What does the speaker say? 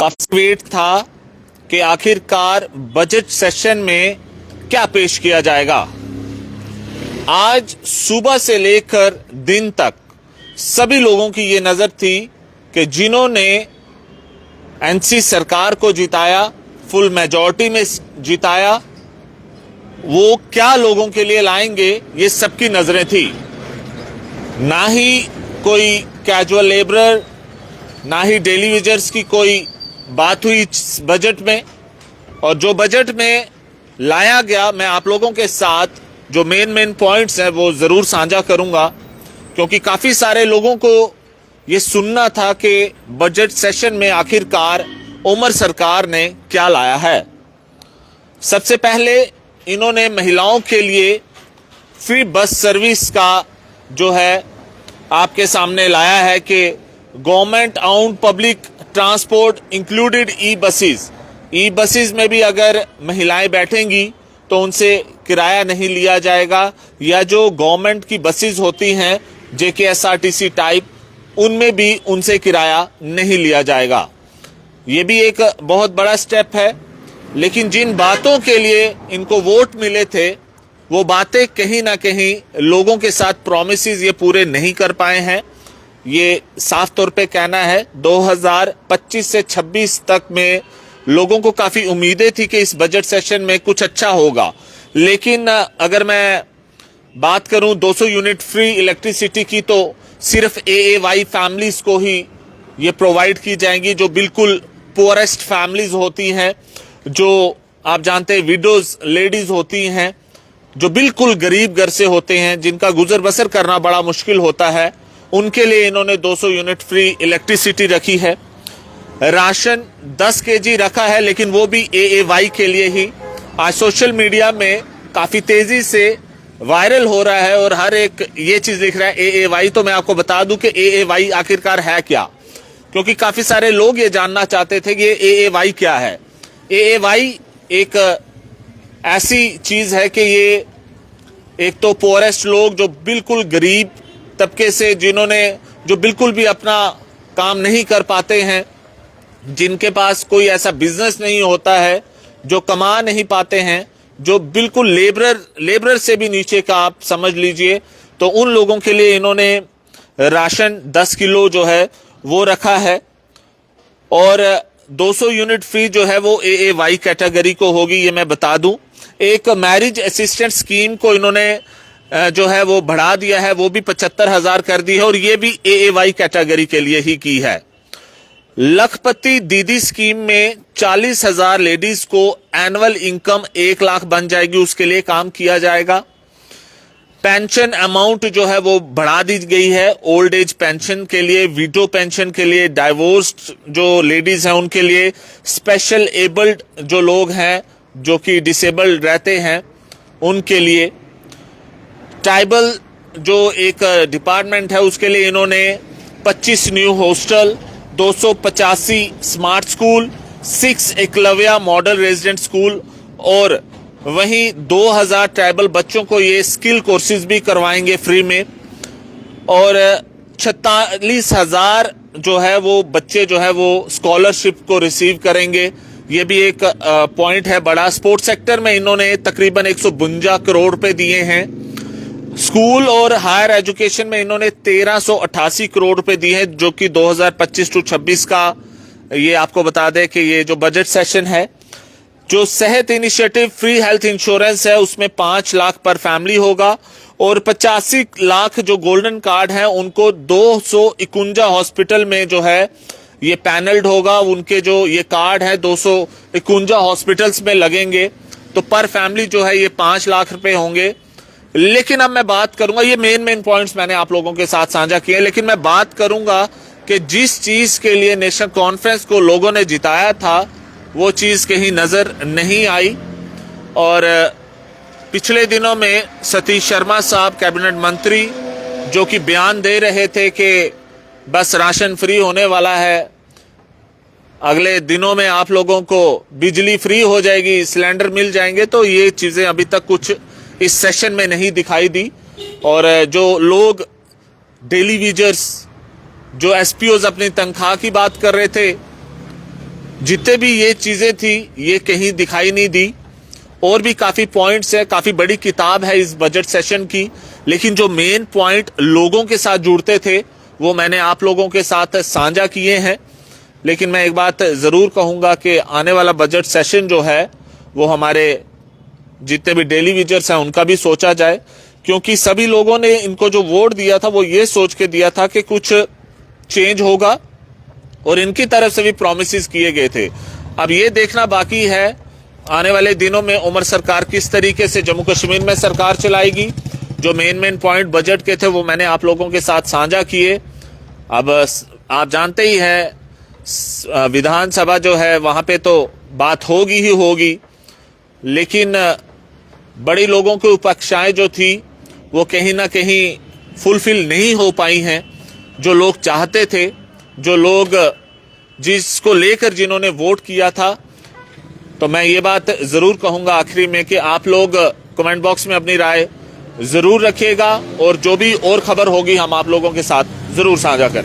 काफी वेट था कि आखिरकार बजट सेशन में क्या पेश किया जाएगा। आज सुबह से लेकर दिन तक सभी लोगों की ये नजर थी कि जिन्होंने एनसी सरकार को जिताया, फुल मेजॉरिटी में जिताया, वो क्या लोगों के लिए लाएंगे, ये सबकी नजरें थी। ना ही कोई कैजुअल लेबरर, ना ही डेली वेजर्स की कोई बात हुई बजट में। और जो बजट में लाया गया, मैं आप लोगों के साथ जो मेन पॉइंट्स हैं वो जरूर साझा करूंगा, क्योंकि काफी सारे लोगों को ये सुनना था कि बजट सेशन में आखिरकार उमर सरकार ने क्या लाया है। सबसे पहले इन्होंने महिलाओं के लिए फ्री बस सर्विस का जो है आपके सामने लाया है कि government आउंड public transport included e buses में भी अगर महिलाएं बैठेंगी तो उनसे किराया नहीं लिया जाएगा, या जो गवर्नमेंट की बसेस होती हैं JKSRTC टाइप, उनमें भी उनसे किराया नहीं लिया जाएगा। ये भी एक बहुत बड़ा स्टेप है। लेकिन जिन बातों के लिए इनको वोट मिले थे, वो बातें कहीं ना कहीं लोगों के साथ प्रॉमिसेस ये पूरे नहीं कर पाए हैं। ये साफ तौर पे कहना है 2025 से 26 तक में लोगों को काफी उम्मीदें थी कि इस बजट सेशन में कुछ अच्छा होगा। लेकिन अगर मैं बात करूं 200 यूनिट फ्री इलेक्ट्रिसिटी की, तो सिर्फ AAY फैमिलीज को ही ये प्रोवाइड की जाएंगी, जो बिल्कुल पुअरेस्ट फैमिलीज होती हैं, जो आप जानते हैं विडोज लेडीज होती हैं, जो बिल्कुल गरीब घर से होते हैं, जिनका गुजर बसर करना बड़ा मुश्किल होता है, उनके लिए इन्होंने 200 यूनिट फ्री इलेक्ट्रिसिटी रखी है। राशन 10 kg रखा है, लेकिन वो भी AAY के लिए ही। आज सोशल मीडिया में काफी तेजी से वायरल हो रहा है और हर एक ये चीज लिख रहा है AAY। तो मैं आपको बता दूं कि AAY आखिरकार है क्या, क्योंकि काफी सारे लोग ये जानना चाहते थे कि ये AAY क्या है। AAY एक ऐसी चीज है कि ये एक तो पुअरेस्ट लोग, जो बिल्कुल गरीब तबके से, जो बिल्कुल भी अपना काम नहीं कर पाते हैं, जिनके पास कोई ऐसा बिजनेस नहीं होता है, जो कमा नहीं पाते हैं, जो बिल्कुल लेबरर से भी नीचे का आप समझ लीजिए, तो उन लोगों के लिए इन्होंने राशन 10 किलो जो है वो रखा है। और 200 यूनिट फ्री जो है वो AAY कैटेगरी को होगी, ये मैं बता दूं। एक मैरिज असिस्टेंट स्कीम को इन्होंने जो है वो बढ़ा दिया है, वो भी 75,000 कर दी है, और ये भी AAY कैटेगरी के लिए ही की है। लखपति दीदी स्कीम में 40,000 लेडीज को एनुअल इनकम 1 लाख बन जाएगी, उसके लिए काम किया जाएगा। पेंशन अमाउंट जो है वो बढ़ा दी गई है, ओल्ड एज पेंशन के लिए, विडो पेंशन के लिए, डाइवोर्स्ड जो लेडीज हैं उनके लिए, स्पेशल एबल्ड जो लोग हैं जो कि डिसेबल्ड रहते हैं उनके लिए, ट्राइबल जो एक डिपार्टमेंट है उसके लिए इन्होंने 25 new hostel, 285 smart school, 6 Eklavya model resident school, और वहीं 2000 ट्राइबल बच्चों को ये स्किल कोर्सेज भी करवाएंगे फ्री में, और 46,000 जो है वो बच्चे जो है वो स्कॉलरशिप को रिसीव करेंगे। ये भी एक पॉइंट है बड़ा। स्पोर्ट्स सेक्टर में इन्होंने तकरीबन 152 करोड़ रुपए दिए हैं। स्कूल और हायर एजुकेशन में इन्होंने 1388 करोड़ रुपए दिए हैं, जो कि 2025 टू 26 का ये आपको बता दें कि ये जो बजट सेशन है। जो सेहत इनिशिएटिव फ्री हेल्थ इंश्योरेंस है उसमें 5 लाख पर फैमिली होगा, और 85 लाख जो गोल्डन कार्ड है उनको 251 हॉस्पिटल में जो है ये पैनल्ड होगा। उनके जो ये कार्ड है 251 हॉस्पिटल्स में लगेंगे, तो पर फैमिली जो है ये 5 लाख रुपए होंगे। लेकिन अब मैं बात करूंगा, ये मेन पॉइंट्स मैंने आप लोगों के साथ साझा किए, लेकिन मैं बात करूंगा कि जिस चीज के लिए नेशनल कॉन्फ्रेंस को लोगों ने जिताया था वो चीज कहीं नजर नहीं आई। और पिछले दिनों में सतीश शर्मा साहब कैबिनेट मंत्री जो कि बयान दे रहे थे कि बस राशन फ्री होने वाला है, अगले दिनों में आप लोगों को बिजली फ्री हो जाएगी, सिलेंडर मिल जाएंगे, तो ये चीजें अभी तक कुछ इस सेशन में नहीं दिखाई दी। और जो लोग डेली वेजर्स, जो एसपीओज अपनी तनख्वाह की बात कर रहे थे, जितने भी ये चीजें थी ये कहीं दिखाई नहीं दी। और भी काफी पॉइंट्स है, काफी बड़ी किताब है इस बजट सेशन की, लेकिन जो मेन पॉइंट लोगों के साथ जुड़ते थे वो मैंने आप लोगों के साथ साझा किए हैं। लेकिन मैं एक बात जरूर कहूंगा कि आने वाला बजट सेशन जो है वो हमारे जितने भी डेली विजर्स हैं उनका भी सोचा जाए, क्योंकि सभी लोगों ने इनको जो वोट दिया था वो ये सोच के दिया था कि कुछ चेंज होगा और इनकी तरफ से भी प्रॉमिसेस किए गए थे। अब ये देखना बाकी है आने वाले दिनों में उमर सरकार किस तरीके से जम्मू कश्मीर में सरकार चलाएगी। जो मेन पॉइंट बजट के थे वो मैंने आप लोगों के साथ साझा किए। अब आप जानते ही हैं विधानसभा जो है वहां पे तो बात होगी ही होगी, लेकिन बड़ी लोगों की उपेक्षाएं जो थी वो कहीं ना कहीं फुलफिल नहीं हो पाई हैं। जो लोग चाहते थे, जो लोग जिसको लेकर जिन्होंने वोट किया था, तो मैं ये बात जरूर कहूंगा आखिरी में कि आप लोग कमेंट बॉक्स में अपनी राय जरूर रखिएगा और जो भी और खबर होगी हम आप लोगों के साथ जरूर साझा करें।